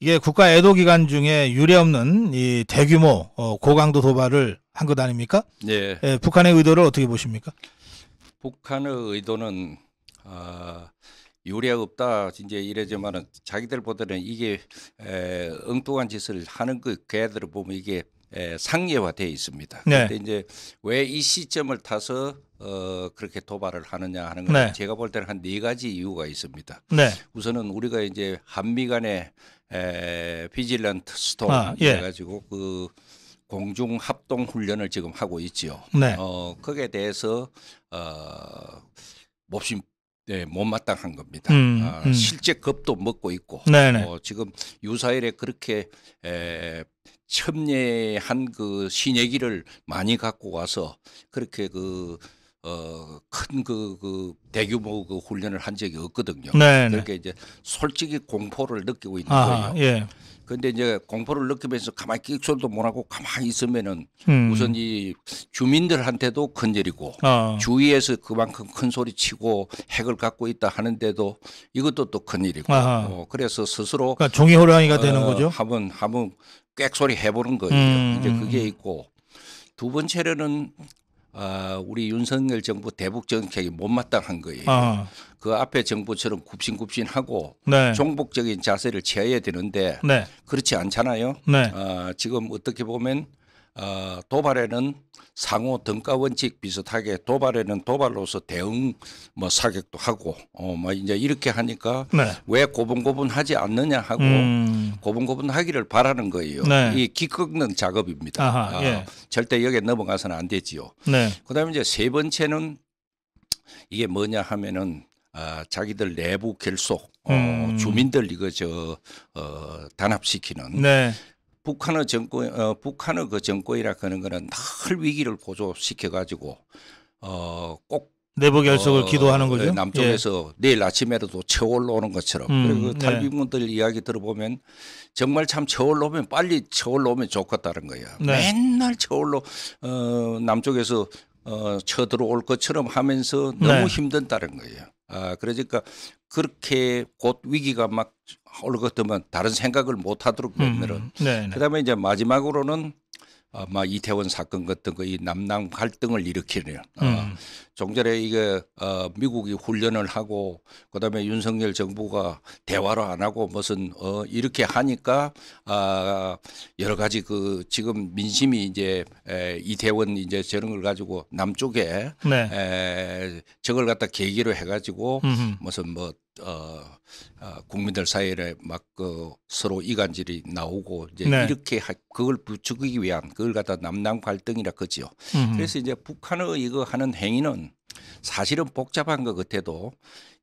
이게 국가 애도 기간 중에 유례 없는 이 대규모 고강도 도발을 한 것 아닙니까? 예. 예, 북한의 의도를 어떻게 보십니까? 북한의 의도는 유례 없다 이제 이래지만은 자기들보다는 이게 엉뚱한 짓을 하는 그 걔들을 보면 이게 상례화되어 있습니다. 네. 그런데 이제 왜 이 시점을 타서 그렇게 도발을 하느냐 하는 건 네. 제가 볼 때는 한 4가지 이유가 있습니다. 네. 우선은 우리가 이제 한미 간의 비질런트 스톰 예. 해가지고 그 공중 합동 훈련을 지금 하고 있지요. 네. 거기에 대해서 몹시 못마땅한 겁니다. 실제 겁도 먹고 있고 지금 유사일에 그렇게 첨예한 그 신예기를 많이 갖고 와서 그렇게 큰 대규모 그 훈련을 한 적이 없거든요. 그러니까 이제 솔직히 공포를 느끼고 있는 거예요. 예. 그런데 이제 공포를 느끼면서 가만히 끽소리도 못하고 가만히 있으면은 우선 이 주민들한테도 큰일이고 주위에서 그만큼 큰 소리 치고 핵을 갖고 있다 하는데도 이것도 또 큰일이고 그래서 스스로 그러니까 종이 호랑이가 되는 거죠. 한번 꽥소리 해보는 거예요. 이제 그게 있고 두 번째로는 우리 윤석열 정부 대북 정책이 못마땅한 거예요. 그 앞에 정부처럼 굽신굽신하고 종북적인 자세를 취해야 되는데 그렇지 않잖아요. 지금 어떻게 보면 도발에는 상호 등가 원칙 비슷하게 도발에는 도발로서 대응 사격도 하고 이제 이렇게 하니까 왜 고분고분하지 않느냐 하고 고분고분하기를 바라는 거예요. 이 기 꺾는 작업입니다. 절대 여기에 넘어가서는 안 되지요. 그다음에 이제 세 번째는 이게 뭐냐 하면은 자기들 내부 결속 주민들 이거 단합시키는 북한의 그 정권이라 하는 거는 늘 위기를 고조시켜 가지고 꼭 내부 결속을 기도하는 거죠. 남쪽에서 내일 아침에라도 쳐올라오는 것처럼. 그리고 탈북민들 이야기 들어보면 정말 참 빨리 쳐올라오면 좋겠다는 거예요. 맨날 남쪽에서 쳐들어올 것처럼 하면서 너무 힘든다는 거예요. 그러니까 그렇게 곧 위기가 막 올 것 같으면 다른 생각을 못 하도록 되면은 그다음에 이제 마지막으로는 이태원 사건 같은 거 이 남남 갈등을 일으키는 종전에 이게 미국이 훈련을 하고 그다음에 윤석열 정부가 대화를 안 하고 무슨 이렇게 하니까 여러 가지 그 지금 민심이 이제 이태원 이제 저런 걸 가지고 남쪽에 저걸 갖다 계기로 해가지고 무슨 국민들 사이에 막 서로 이간질이 나오고 이제 이렇게 그걸 부추기기 위한 그걸 갖다 남남 갈등이라 그지요. 그래서 이제 북한의 이거 하는 행위는 사실은 복잡한 것 같아도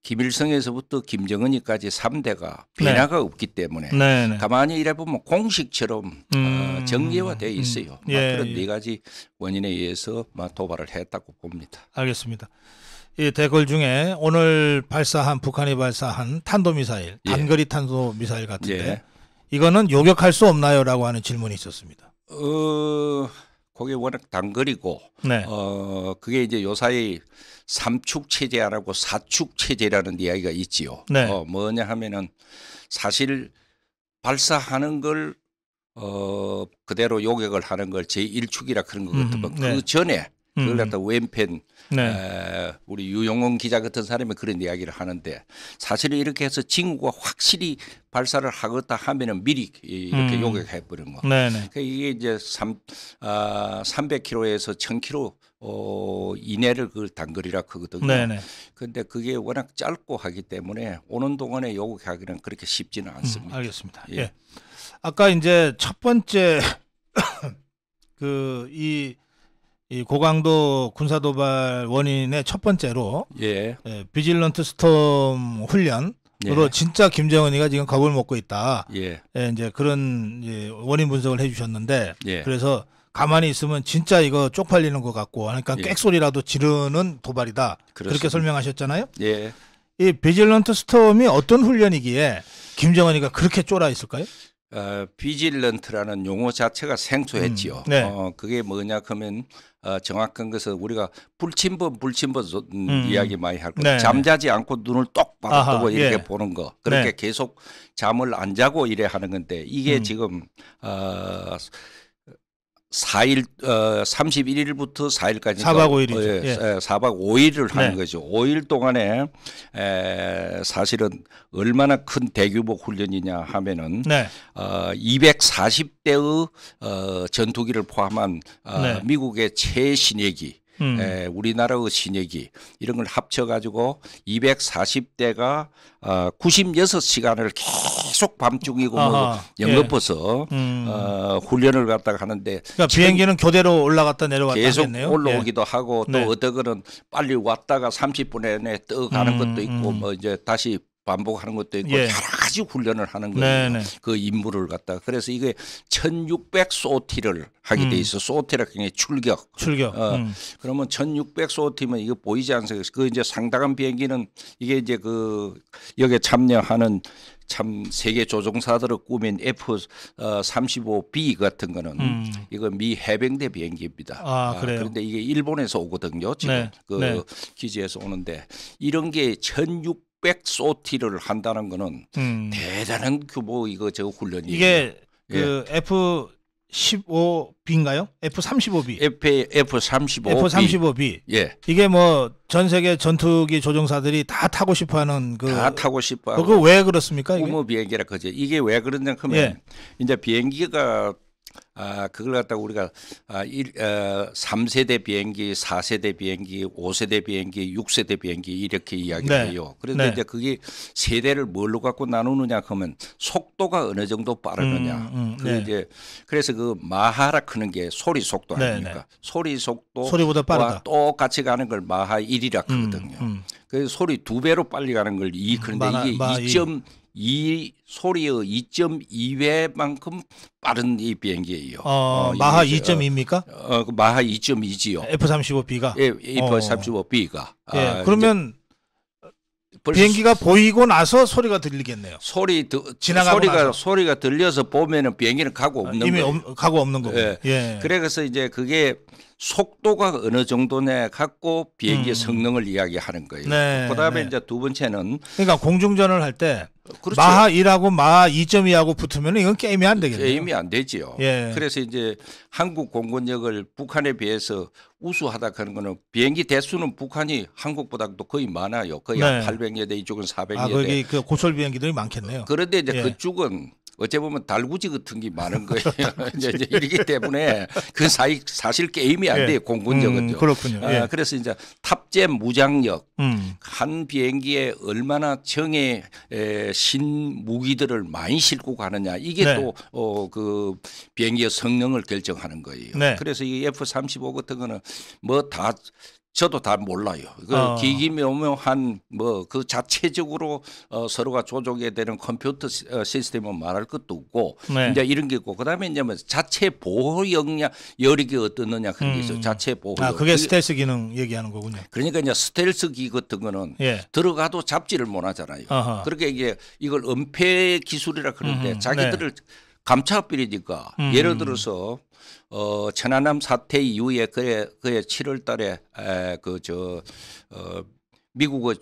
김일성에서부터 김정은이까지 3대가 변화가 없기 때문에 가만히 이래 보면 공식처럼 정리화되어 있어요. 그런 4가지 원인에 의해서 도발을 했다고 봅니다. 알겠습니다. 이 댓글 중에 오늘 북한이 발사한 탄도미사일, 단거리 탄도미사일 같은데 이거는 요격할 수 없나요?라고 하는 질문이 있었습니다. 그게 워낙 단거리고 그게 이제 요사이 3축 체제 안 하고 4축 체제라는 이야기가 있지요. 뭐냐 하면은 사실 발사하는 걸 그대로 요격을 하는 걸 제1축이라 그런 것 같으면 그 전에 그걸 갖다 왼편 우리 유용원 기자 같은 사람이 그런 이야기를 하는데 사실은 이렇게 해서 친구가 확실히 발사를 하겠다 하면은 미리 이렇게 요격해 버리는 거. 이게 이제 300km에서 1000km 이내를 그 단거리라 그거든요. 그런데 그게 워낙 짧고 하기 때문에 오는 동안에 요격하기는 그렇게 쉽지는 않습니다. 알겠습니다. 아까 이제 첫 번째 이 고강도 군사도발 원인의 첫 번째로 비질런트 스톰 훈련으로 진짜 김정은이가 지금 겁을 먹고 있다. 이제 그런 원인 분석을 해주셨는데 그래서 가만히 있으면 진짜 이거 쪽팔리는 것 같고 그러니까 꽥소리라도 지르는 도발이다. 그렇게 설명하셨잖아요. 이 비질런트 스톰이 어떤 훈련이기에 김정은이가 그렇게 쫄아 있을까요? 비질런트라는 용어 자체가 생소했지요. 네. 그게 뭐냐 하면 정확한 것은 우리가 불침번 이야기 많이 할 거예요. 잠자지 않고 눈을 똑바로 뜨고 이렇게 예. 보는 거. 그렇게 네. 계속 잠을 안 자고 이래 하는 건데 이게 지금 4일 31일부터 4일까지 4박 5일이죠. 예. 4박 5일을 하는 네. 거죠. 5일 동안에 사실은 얼마나 큰 대규모 훈련이냐 하면은 네. 240대의 전투기를 포함한 네. 미국의 최신鋭기 우리나라의 신예기 이런 걸 합쳐가지고 240대가 96시간을 계속 밤중이고 뭐 연거푸서 훈련을 갖다가 하는데 그러니까 비행기는 교대로 올라갔다 내려갔다 계속 하겠네요. 올라오기도 하고 또 어떤 거는 빨리 왔다가 30분 내에 떠가는 것도 있고 뭐 이제 다시 반복하는 것도 있고 여러 가지 훈련을 하는 거예요. 그 임무를 갖다가 그래서 이게 1600 소티를 하게 돼 있어. 소티라는 게 출격. 그러면 1600 소티면 이거 보이지 않습니까? 그 이제 상당한 비행기는 이게 이제 그 여기에 참여하는 참 세계 조종사들의 꾸민 F-35B 같은 거는 이거 미 해병대 비행기입니다. 그런데 이게 일본에서 오거든요. 지금 그 기지에서 오는데 이런 게 1600 소티를 한다는 거는 대단한 규모 이거 저 훈련이에요. 이게 그 F-15B인가요? F-35B. F-35B. 예. 이게 뭐 전 세계 전투기 조종사들이 다 타고 싶어하는 다 타고 싶어하고. 그거 왜 그렇습니까? 꿈의 비행기라 그죠. 이게 왜 그러냐 하면 이제 비행기가 그걸 갖다가 우리가 3세대 비행기, 4세대 비행기, 5세대 비행기, 6세대 비행기 이렇게 이야기를 해요. 그런데 이제 그게 세대를 뭘로 갖고 나누느냐 하면 속도가 어느 정도 빠르느냐. 이제 그래서 그 마하라 크는 게 소리 속도 아닙니까? 소리 속도 소리보다 빠르다. 똑같이 가는 걸 마하 1이라 그러거든요. 그래서 소리 2배로 빨리 가는 걸 2 그런데 이게 2.2 소리의 2.2배만큼 빠른 이 비행기예요. 마하 2.2입니까? 마하 2.2지요. F-35B가. 예, F-35B가. 그러면 비행기가 보이고 나서 소리가 들리겠네요. 소리가 들려서 보면은 비행기는 가고 없는 이미 거예요. 가고 없는 거고. 그래서 이제 그게 속도가 어느 정도냐 갖고 비행기의 성능을 이야기하는 거예요. 그다음에 이제 두 번째는 그러니까 공중전을 할 때 마하 1하고 마하 2.2하고 붙으면 이건 게임이 안 되겠네요. 게임이 안 되지요. 그래서 이제 한국 공군력을 북한에 비해서 우수하다 하는 거는 비행기 대수는 북한이 한국보다도 거의 많아요. 거의 800여 대, 이쪽은 400여 대. 거기 그 고철 비행기들이 많겠네요. 그런데 이제 그쪽은 어째 보면 달구지 같은 게 많은 거예요. 이제 이렇기 때문에 그 사실 게임이 안 돼요. 공군력은요. 그렇군요. 그래서 이제 탑재 무장력 한 비행기에 얼마나 정예 신 무기들을 많이 싣고 가느냐 이게 또 그 비행기의 성능을 결정하는 거예요. 그래서 이 F-35 같은 거는 뭐 다 저도 다 몰라요. 그 기기묘묘한 뭐 그 자체적으로 서로가 조종해야 되는 컴퓨터 시스템은 말할 것도 없고 이제 이런 게 있고 그다음에 이제 뭐 자체 보호 역량 여력이 어떻느냐 그런 게 있어요. 자체 보호. 그게 스텔스 기능 얘기하는 거군요. 그러니까 이제 스텔스 기 같은 거는 들어가도 잡지를 못하잖아요. 그러니까 이게 이걸 은폐 기술이라 그러는데 자기들을 감차빌이니까 예를 들어서 천안함 사태 이후에 그의 7월 달에 미국의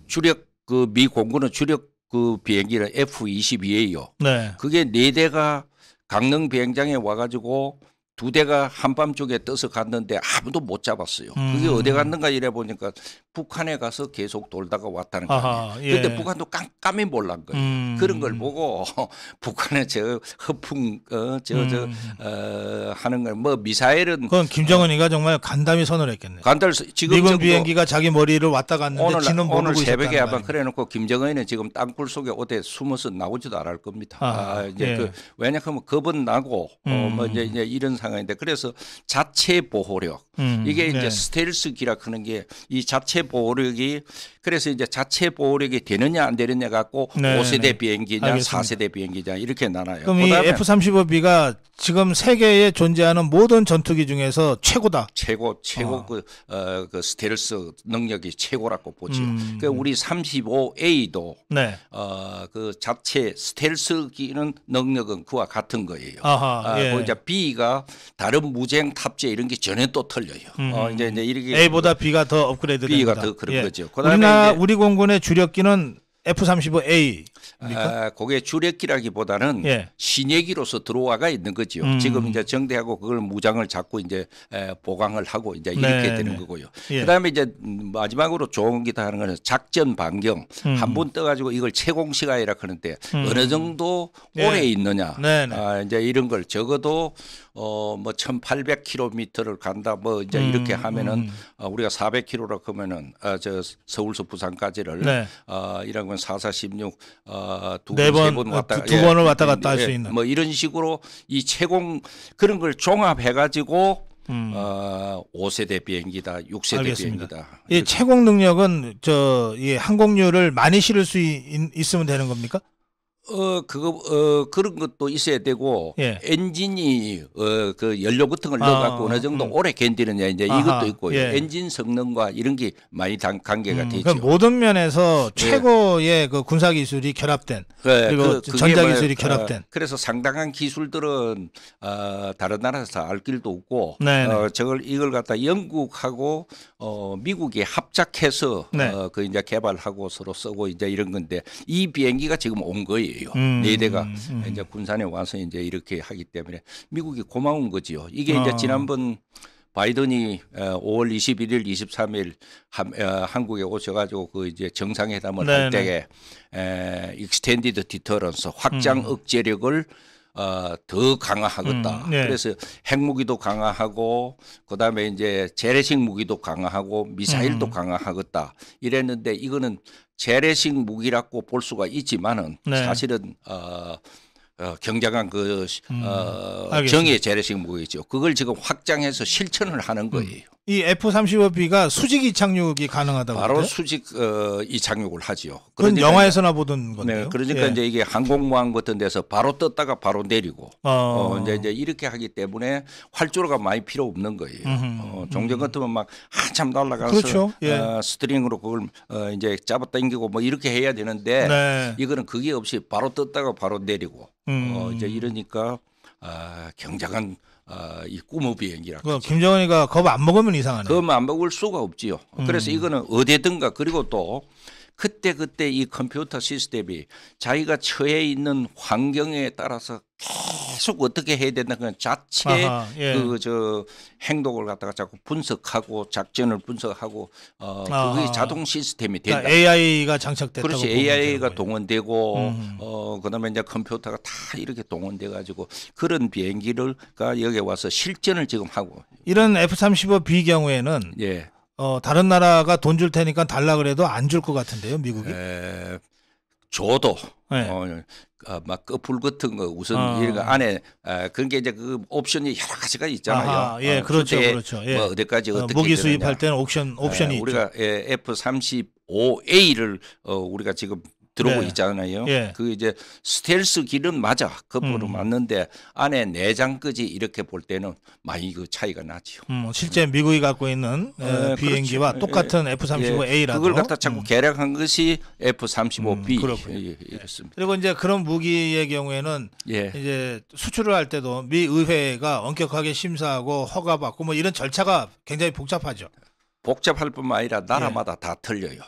주력 그 미 공군의 주력 그 비행기는 F-22예요. 그게 4대가 강릉 비행장에 와가지고 2대가 한밤중에 떠서 갔는데 아무도 못 잡았어요. 그게 어디 갔는가 이래 보니까 북한에 가서 계속 돌다가 왔다는 거예요. 그런데 북한도 깜깜이 몰란 거예요. 그런 걸 보고 북한의 저 허풍 하는 걸 뭐 미사일은 그건 김정은이가 정말 간담이 선언을 했겠네요. 지금 미군 비행기가 자기 머리를 왔다 갔는데 지는 모르고 오늘 새벽에 아마 그래놓고 김정은이는 지금 땅굴 속에 어디 숨어서 나오지도 않을 겁니다. 이제 왜냐하면 겁은 나고 뭐 이제 이런 상황인데 그래서 자체 보호력 이게 이제 스텔스기라 하는 게 이 자체 자체 보호력이 그래서 이제 자체 보호력이 되느냐 안 되느냐 갖고 네, 5세대 네. 비행기냐 알겠습니다. 4세대 비행기냐 이렇게 나눠요. 그럼 이 F-35B가 지금 세계에 존재하는 모든 전투기 중에서 최고다. 최고 그 스텔스 능력이 최고라고 보죠. 그러니까 우리 35A도 네. 그 자체 스텔스기는 능력은 그와 같은 거예요. 예. 이제 B가 다른 무장 탑재 이런 게 전혀 또 틀려요. 이제 이렇게 A보다 B가 더 업그레이드된 B가 거다. 더 그런 거죠. 우리 공군의 주력기는 F-35A. 그게 주력기라기보다는 신예기로서 들어와가 있는 거죠. 지금 이제 정대하고 그걸 무장을 잡고 이제 보강을 하고 이제 이렇게 되는 거고요. 그다음에 이제 마지막으로 좋은 기타 하는 거는 작전 반경 한 번 떠가지고 이걸 채공시가이라 하는데 어느 정도 오래 있느냐. 이제 이런 걸 적어도 뭐 1,800km를 간다 뭐 이제 이렇게 하면은 우리가 400km라 그러면은 저 서울서 부산까지를 이런 건 4416 두 번을 왔다 갔다 할 수 있는 뭐 이런 식으로 이 채공 그런 걸 종합해 가지고 5세대 비행기다, 6세대 알겠습니다. 비행기다. 이 채공 능력은 이 항공유를 많이 실을 수 있으면 되는 겁니까? 그런 것도 있어야 되고 엔진이 그 연료 같은 걸 넣어갖고 어느 정도 오래 견디느냐 이제 이것도 있고 엔진 성능과 이런 게 많이 관계가 되죠. 그러니까 모든 면에서 최고의 그 군사 기술이 결합된 그리고 전자 기술이 결합된. 그래서 상당한 기술들은 다른 나라에서 알 길도 없고 이걸 갖다 영국하고 미국이 합작해서 그 이제 개발하고 서로 쓰고 이제 이런 건데 이 비행기가 지금 온 거예요. 네 대가 이제 군산에 와서 이제 이렇게 하기 때문에 미국이 고마운 거지요. 이게 이제 지난번 바이든이 5월 21일, 23일 한국에 오셔가지고 그 이제 정상회담을 할 때에 익스텐디드 디터런스 확장 억제력을 더 강화하겠다. 그래서 핵무기도 강화하고 그다음에 이제 재래식 무기도 강화하고 미사일도 강화하겠다. 이랬는데 이거는 재래식 무기라고 볼 수가 있지만은 사실은 굉장한 그 정의 재래식 무기죠. 그걸 지금 확장해서 실천을 하는 거예요. 이 F-35B가 수직 이착륙이 가능하다고 바로 그러죠? 수직 이착륙을 하죠. 그건 영화에서나 보던 건데요. 그러니까 이제 이게 항공모함 같은 데서 바로 떴다가 바로 내리고 이제 이렇게 하기 때문에 활주로가 많이 필요 없는 거예요. 종전 같으면 막 한참 날아가서 그렇죠. 스트링으로 그걸 이제 잡아 당기고 뭐 이렇게 해야 되는데 이거는 그게 없이 바로 떴다가 바로 내리고 이제 이러니까 굉장한 이 꿈의 비행기라고. 김정은이가 겁 안 먹으면 이상하네. 겁 안 먹을 수가 없지요. 그래서 이거는 어디든가 그리고 또 그때 이 컴퓨터 시스템이 자기가 처해 있는 환경에 따라서 계속 어떻게 해야 된다 그냥 자체 그 행동을 갖다가 자꾸 분석하고 작전을 분석하고 그게 자동 시스템이 된다. 그러니까 AI가 장착됐다고. 그렇지. AI가 동원되고 그다음에 이제 컴퓨터가 다 이렇게 동원돼 가지고 그런 비행기를가 여기 와서 실전을 지금 하고. 이런 F-35B 경우에는 다른 나라가 돈 줄 테니까 달라 그래도 안 줄 것 같은데요, 미국이? 줘도 막 꺼풀 같은 거 우선 이거 안에 그런 게 이제 그 옵션이 여러 가지가 있잖아요. 그렇죠. 뭐 어디까지 어떻게 무기 수입할 때는 옵션이 있죠. 우리가 F-35A를 우리가 지금 들어오고 있잖아요. 그 이제 스텔스 기는 맞아. 그거로 맞는데 안에 내장까지 이렇게 볼 때는 많이 그 차이가 나죠. 실제 미국이 갖고 있는 비행기와 똑같은 F-35A라도 그걸 갖다 자꾸 개량한 것이 F-35B 이렇습니다. 그리고 이제 그런 무기의 경우에는 이제 수출을 할 때도 미 의회가 엄격하게 심사하고 허가받고 뭐 이런 절차가 굉장히 복잡하죠. 복잡할 뿐만 아니라 나라마다 다 틀려요.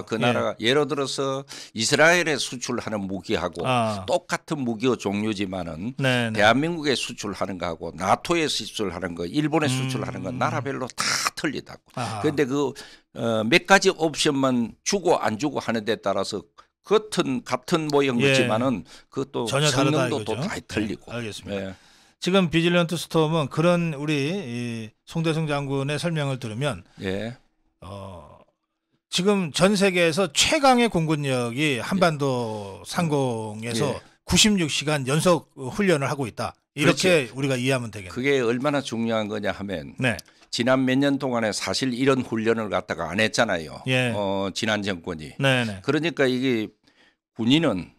그 나라가 예를 들어서 이스라엘에 수출하는 무기하고 똑같은 무기의 종류지만은 대한민국에 수출하는 거하고 나토에 수출하는 거, 일본에 수출하는 거 나라별로 다 틀리다고. 그런데 그 몇 가지 옵션만 주고 안 주고 하는 데 따라서 같은 모형이지만은 그것도 성능도 또 다 틀리고. 알겠습니다. 지금 비질런트 스톰은 그런 우리 송대성 장군의 설명을 들으면 지금 전 세계에서 최강의 공군력이 한반도 상공에서 96시간 연속 훈련을 하고 있다. 이렇게 그렇죠. 우리가 이해하면 되겠네요. 그게 얼마나 중요한 거냐 하면 네. 지난 몇 년 동안에 사실 이런 훈련을 갖다가 안 했잖아요. 예. 지난 정권이. 네네. 그러니까 이게 군인은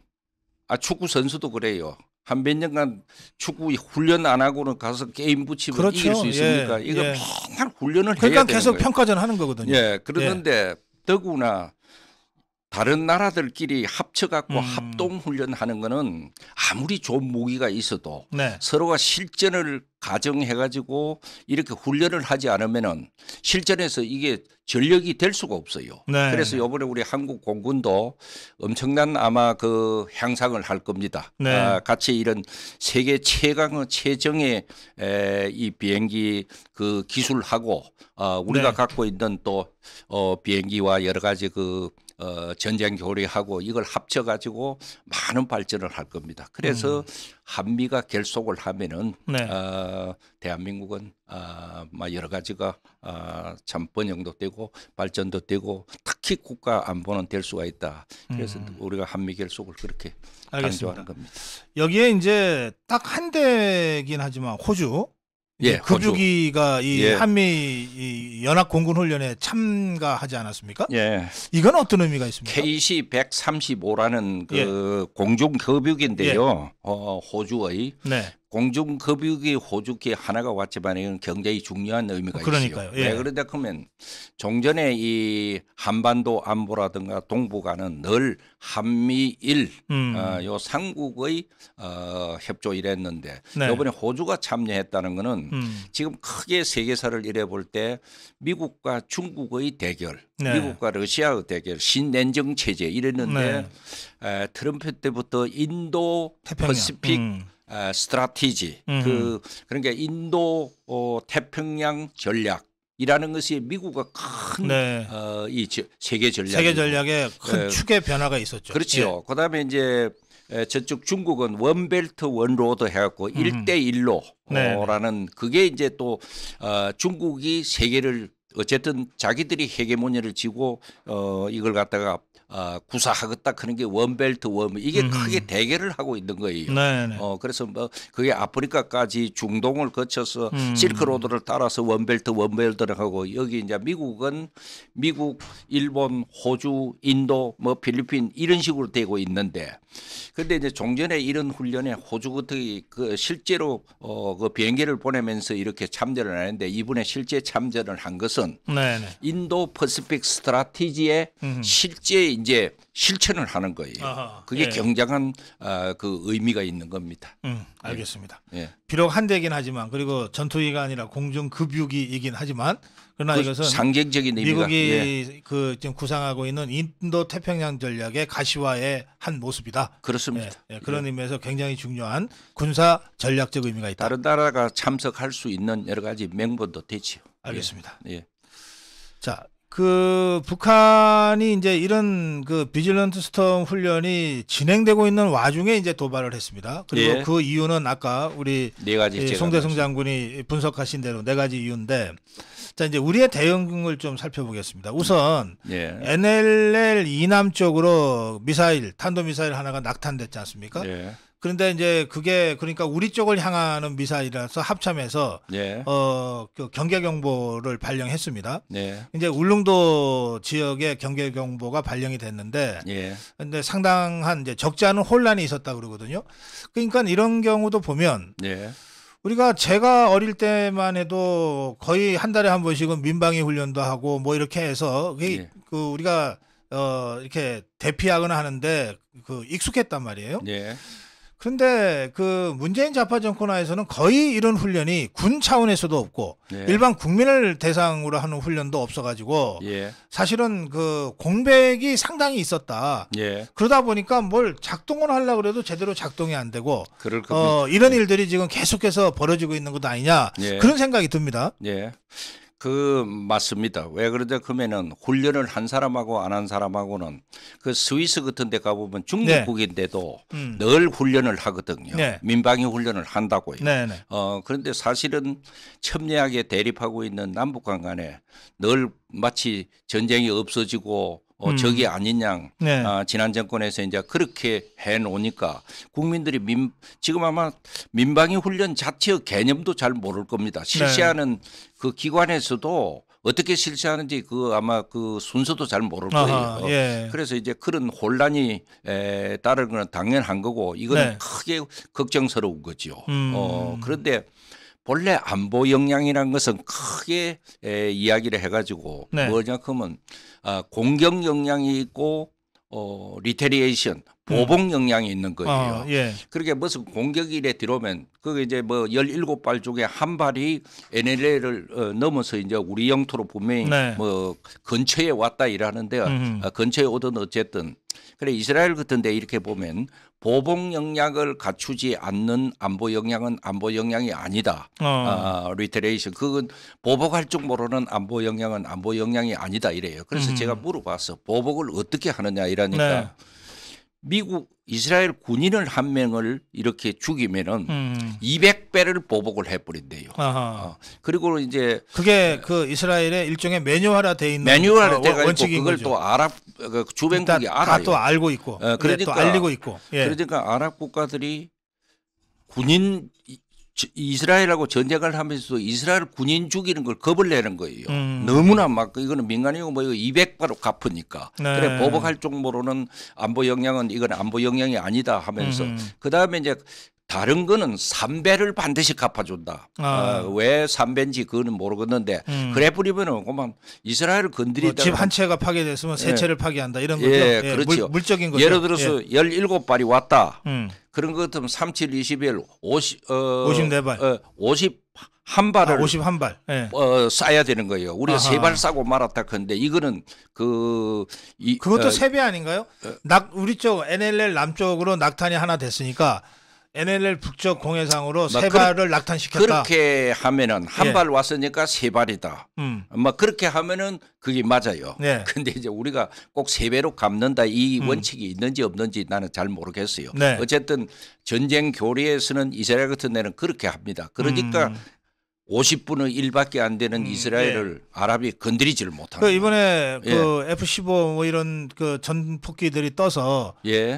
축구 선수도 그래요. 한 몇 년간 축구 훈련 안 하고는 가서 게임 붙이면 그렇죠. 이길 수 있습니까? 예. 이거 예. 맨날 훈련을 그러니까 해야 되는 계속 거예요. 평가전 하는 거거든요. 예. 그러는데 더구나 다른 나라들끼리 합쳐갖고 합동훈련하는 거는 아무리 좋은 무기가 있어도 네. 서로가 실전을 가정해가지고 이렇게 훈련을 하지 않으면은 실전에서 이게 전력이 될 수가 없어요. 네. 그래서 이번에 우리 한국 공군도 엄청난 아마 그 향상을 할 겁니다. 네. 같이 이런 세계 최강의 최정의 이 비행기 그 기술하고 우리가 네. 갖고 있는 또 비행기와 여러 가지 그 전쟁 교류하고 이걸 합쳐가지고 많은 발전을 할 겁니다. 그래서 한미가 결속을 하면은 네. 대한민국은 여러 가지가 참 번영도 되고 발전도 되고 특히 국가 안보는 될 수가 있다. 그래서 우리가 한미 결속을 그렇게 강조하는 겁니다. 여기에 이제 딱 한 대긴 하지만 호주. 예, 급유기가 이 예. 한미 이 연합 공군 훈련에 참가하지 않았습니까? 예. 이건 어떤 의미가 있습니까? KC-135라는 그 예. 공중 급유기인데요. 예. 호주의 네. 공중 급유기 호주기 하나가 왔지만 이건 굉장히 중요한 의미가 그러니까요. 있어요. 예. 네, 그런데 그러면 종전에 이 한반도 안보라든가 동북아는 늘 한미일 요 삼국의 협조 이랬는데 네. 이번에 호주가 참여했다는 거는 지금 크게 세계사를 이래볼 때 미국과 중국의 대결, 네. 미국과 러시아의 대결, 신냉정 체제 이랬는데 네. 트럼프 때부터 인도 패시픽 스트라티지 그러니까 인도 태평양 전략이라는 것이 미국의 큰 네. 이 세계 전략 세계 전략에 큰 축의 변화가 있었죠. 그렇죠. 예. 그다음에 이제 저쪽 중국은 원벨트 원로드 해갖고 1대1로라는 그게 이제 또 중국이 세계를 어쨌든 자기들이 헤게모니를 쥐고 이걸 갖다가 구사하겠다 그런 게 원벨트 이게 크게 대결을 하고 있는 거예요. 그래서 뭐 그게 아프리카까지 중동을 거쳐서 실크로드를 따라서 원벨트를 하고 여기 이제 미국은 미국, 일본, 호주, 인도, 뭐 필리핀 이런 식으로 되고 있는데 그런데 이제 종전에 이런 훈련에 호주 같은 그 실제로 그 비행기를 보내면서 이렇게 참전을 하는데 이번에 실제 참전을 한 것은 인도 퍼시픽 스트라티지에 실제 이제 실천을 하는 거예요. 아하, 그게 예. 굉장한 그 의미가 있는 겁니다. 알겠습니다. 예. 비록 한 대긴 하지만 그리고 전투기가 아니라 공중 급유기이긴 하지만 그러나 이것은 상징적인 의미가 미국이 예. 그 지금 구상하고 있는 인도 태평양 전략의 가시화의 한 모습이다. 그렇습니다. 예. 그런 의미에서 굉장히 중요한 군사 전략적 의미가 있다. 다른 나라가 참석할 수 있는 여러 가지 명분도 되지요. 알겠습니다. 예. 자. 그 북한이 이제 이런 그 비질런트 스톰 훈련이 진행되고 있는 와중에 이제 도발을 했습니다. 그리고 예. 그 이유는 아까 우리 네 가지 송대승 장군이 분석하신 대로 네 가지 이유인데 자 이제 우리의 대응을 좀 살펴보겠습니다. 우선 예. NLL 이남 쪽으로 미사일 탄도미사일 하나가 낙탄됐지 않습니까? 예. 그런데 이제 그게 그러니까 우리 쪽을 향하는 미사일이라서 합참해서 예. 그 경계 경보를 발령했습니다. 예. 이제 울릉도 지역에 경계 경보가 발령이 됐는데, 예. 근데 상당한 이제 적지 않은 혼란이 있었다 그러거든요. 그러니까 이런 경우도 보면. 예. 우리가 제가 어릴 때만 해도 거의 한 달에 한 번씩은 민방위 훈련도 하고 뭐 이렇게 해서 예. 그 우리가 이렇게 대피하거나 하는데 그 익숙했단 말이에요. 예. 그런데 그 문재인 좌파 정권 하에서는 거의 이런 훈련이 군 차원에서도 없고 예. 일반 국민을 대상으로 하는 훈련도 없어가지고 예. 사실은 그 공백이 상당히 있었다. 예. 그러다 보니까 뭘 작동을 하려고 해도 제대로 작동이 안 되고 이런 일들이 지금 계속해서 벌어지고 있는 것 아니냐 예. 그런 생각이 듭니다. 예. 그 맞습니다. 왜 그러냐 그러면은 훈련을 한 사람하고 안 한 사람하고는 그 스위스 같은 데 가보면 중국국인데도 네. 늘 훈련을 하거든요. 네. 민방위 훈련을 한다고요. 네. 그런데 사실은 첨예하게 대립하고 있는 남북한 간에 늘 마치 전쟁이 없어지고 적이 아니냐. 네. 지난 정권에서 이제 그렇게 해 놓으니까 국민들이 지금 아마 민방위 훈련 자체의 개념도 잘 모를 겁니다. 실시하는 네. 그 기관에서도 어떻게 실시하는지 아마 그 순서도 잘 모를 거예요. 아하, 예. 그래서 이제 그런 혼란이 따르는 건 당연한 거고 이거는 네. 크게 걱정스러운 거죠. 그런데 본래 안보 역량이라는 것은 크게 이야기를 해가지고 네. 뭐냐 하면 공격 역량이 있고 리테리에이션 보복 역량이 있는 거예요. 예. 그렇게 무슨 공격일에 들어오면 그게 이제 뭐 17발 중에 한 발이 NLL을 넘어서 이제 우리 영토로 분명히 네. 뭐 근처에 왔다 이러는데요. 근처에 오든 어쨌든 그래 이스라엘 같은데 이렇게 보면 보복 역량을 갖추지 않는 안보 역량은 안보 역량이 아니다. 리테레이션 그건 보복할 줄 모르는 안보 역량은 안보 역량이 아니다 이래요. 그래서 제가 물어봤어. 보복을 어떻게 하느냐 이러니까 네. 미국 이스라엘 군인을 한 명을 이렇게 죽이면은 200배를 보복을 해버린대요. 그리고 이제 그게 그 이스라엘의 일종의 매뉴얼화 돼 있는 매뉴얼화 돼가 있고 그걸 거죠. 또 아랍 주변국이 알아요. 또 알고 있고, 그러니까 또 알리고 있고. 예. 그러니까 아랍 국가들이 군인 이스라엘하고 전쟁을 하면서 이스라엘 군인 죽이는 걸 겁을 내는 거예요. 너무나 막 이거는 민간이고 뭐 이거 200바로 갚으니까. 네. 그래 보복할 줄 모르는 안보 역량은 이건 안보 역량이 아니다 하면서 그다음에 이제 다른 거는 3배를 반드시 갚아준다. 왜 3배인지 그거는 모르겠는데 그래 버리면은 그만 이스라엘을 건드리다 집 한 채가 파괴됐으면 세 채를 파괴한다 이런 거죠. 예, 그렇죠. 물적인 거죠. 예를 들어서 17발이 왔다. 그런 것 같으면 37, 21, 54발. 51발을 51발. 예. 쏴야 되는 거예요. 우리가 3발 쏴고 말았다 그런데 이거는 그것도 3배 아닌가요? 우리 쪽 NLL 남쪽으로 낙탄이 하나 됐으니까 NLL 북쪽 공해상으로 3발을 낙탄시켰다. 그렇게 하면은 한 발 왔으니까 3발이다. 뭐 그렇게 하면은 그게 맞아요. 네. 근데 이제 우리가 꼭 3배로 갚는다 이 원칙이 있는지 없는지 나는 잘 모르겠어요. 네. 어쨌든 전쟁 교리에서는 이스라엘 같은 데는 그렇게 합니다. 그러니까 50분의 1밖에 안 되는 이스라엘을 아랍이 건드리지를 못하는 이번에 그 F-15 뭐 이런 그 전폭기들이 떠서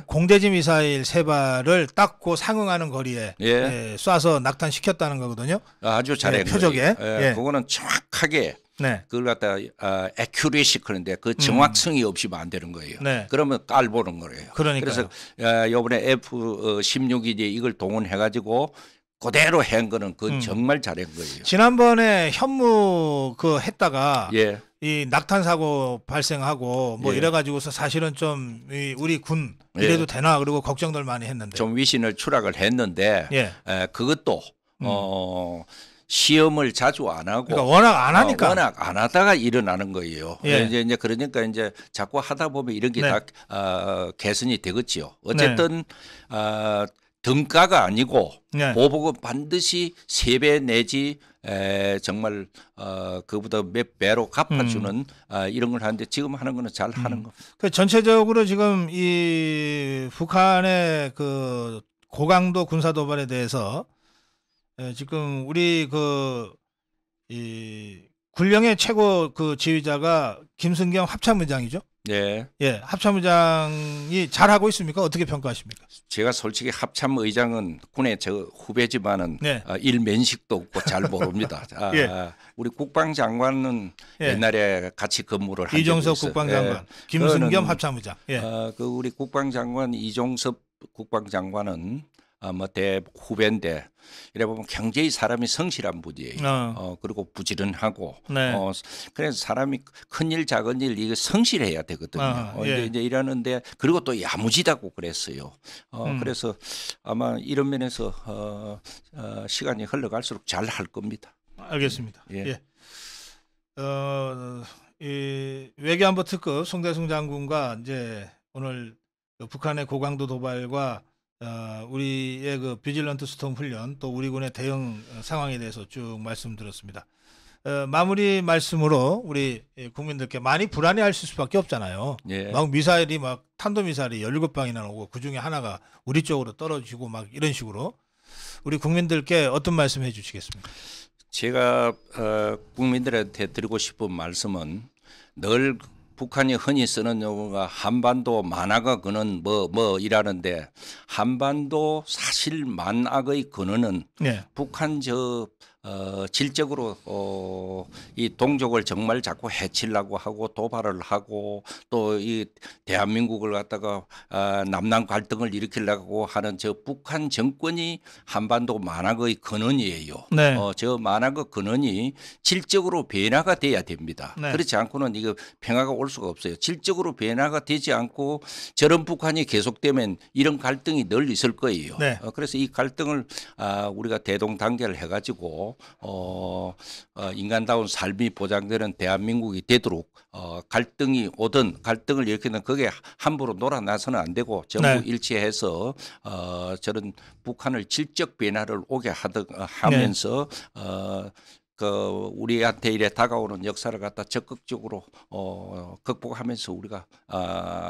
공대지 미사일 3발을 딱 그 상응하는 거리에 쏴서 낙탄시켰다는 거거든요. 아주 잘한 표적에. 그거는 정확하게 그걸 갖다 에큐레시 그런데 그 정확성이 없이면 안 되는 거예요. 그러면 깔보는 거예요. 그래서 이번에 F-16이 이걸 동원해가지고 그대로 한 거는 그 정말 잘한 거예요. 지난번에 현무 했다가 이 낙탄 사고 발생하고 뭐 이래가지고서 사실은 좀 우리 군 이래도 되나 그리고 걱정들 많이 했는데 좀 위신을 추락을 했는데 그것도 시험을 자주 안 하고 그러니까 워낙 안 하니까 워낙 안 하다가 일어나는 거예요. 이제 그러니까 이제 자꾸 하다 보면 이런 게 다 개선이 되겠지요. 어쨌든 등가가 아니고 보복은 반드시 3배 내지 정말 그보다 몇 배로 갚아주는 이런 걸 하는데 지금 하는 거는 잘 하는 거. 전체적으로 지금 이 북한의 그 고강도 군사 도발에 대해서 지금 우리 이 군령의 최고 그 지휘자가 김승경 합참의장이죠. 합참의장이 잘하고 있습니까? 어떻게 평가하십니까? 제가 솔직히 합참의장은 군의 저 후배지만은 일면식도 없고 잘 모릅니다. 우리 국방장관은 옛날에 같이 근무를 한 적이 있어요. 이종섭 국방장관, 김승겸 합참의장. 그 우리 국방장관 이종섭 국방장관은 뭐 대후배인데 이래 보면 굉장히 사람이 성실한 분이에요. 그리고 부지런하고 그래서 사람이 큰일 작은 일 이거 성실해야 되거든요. 이제 이러는데 그리고 또 야무지다고 그랬어요. 그래서 아마 이런 면에서 시간이 흘러갈수록 잘 할 겁니다. 알겠습니다. 이 외교안보 특급 송대승 장군과 이제 오늘 북한의 고강도 도발과 우리의 그 비질런트 스톰 훈련 또 우리 군의 대응 상황에 대해서 쭉 말씀드렸습니다. 마무리 말씀으로 우리 국민들께 많이 불안해하실 수밖에 없잖아요. 막 미사일이 막 탄도미사일이 17방이나 오고 그중에 하나가 우리 쪽으로 떨어지고 막 이런 식으로 우리 국민들께 어떤 말씀 해주시겠습니까? 제가 국민들한테 드리고 싶은 말씀은 늘 북한이 흔히 쓰는 용어가 한반도 만악의 근원 뭐 이라는데 한반도 사실 만악의 근원은 네. 북한 질적으로 이 동족을 정말 자꾸 해치려고 하고 도발을 하고 또 이 대한민국을 갖다가 남남 갈등을 일으키려고 하는 저 북한 정권이 한반도 만악의 근원이에요. 네. 저 만악의 근원이 질적으로 변화가 돼야 됩니다. 네. 그렇지 않고는 이거 평화가 올 수가 없어요. 질적으로 변화가 되지 않고 저런 북한이 계속되면 이런 갈등이 늘 있을 거예요. 네. 그래서 이 갈등을 우리가 대동단계를 해가지고 인간다운 삶이 보장되는 대한민국이 되도록 갈등이 오든 갈등을 일으키는 그게 함부로 놀아나서는 안 되고 전부 네. 일치해서 저런 북한을 질적 변화를 오게 하면서 우리한테 이래 다가오는 역사를 갖다 적극적으로 극복하면서 우리가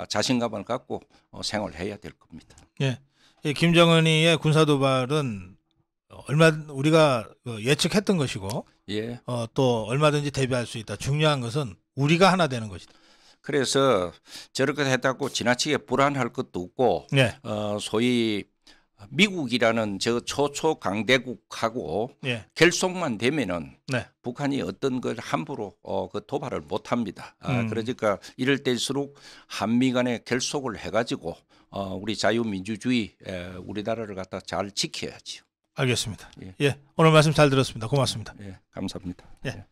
자신감을 갖고 생활해야 될 겁니다. 예. 김정은이의 군사 도발은 얼마 우리가 예측했던 것이고, 예. 또 얼마든지 대비할 수 있다. 중요한 것은 우리가 하나 되는 것이다. 그래서 저렇게 했다고 지나치게 불안할 것도 없고, 예. 소위 미국이라는 저 초초 강대국하고 예. 결속만 되면은 네. 북한이 어떤 걸 함부로 그 도발을 못 합니다. 그러니까 이럴 때일수록 한미 간에 결속을 해가지고 우리 자유민주주의 우리나라를 갖다 잘 지켜야지요. 알겠습니다. 예. 오늘 말씀 잘 들었습니다. 고맙습니다. 예, 감사합니다. 예.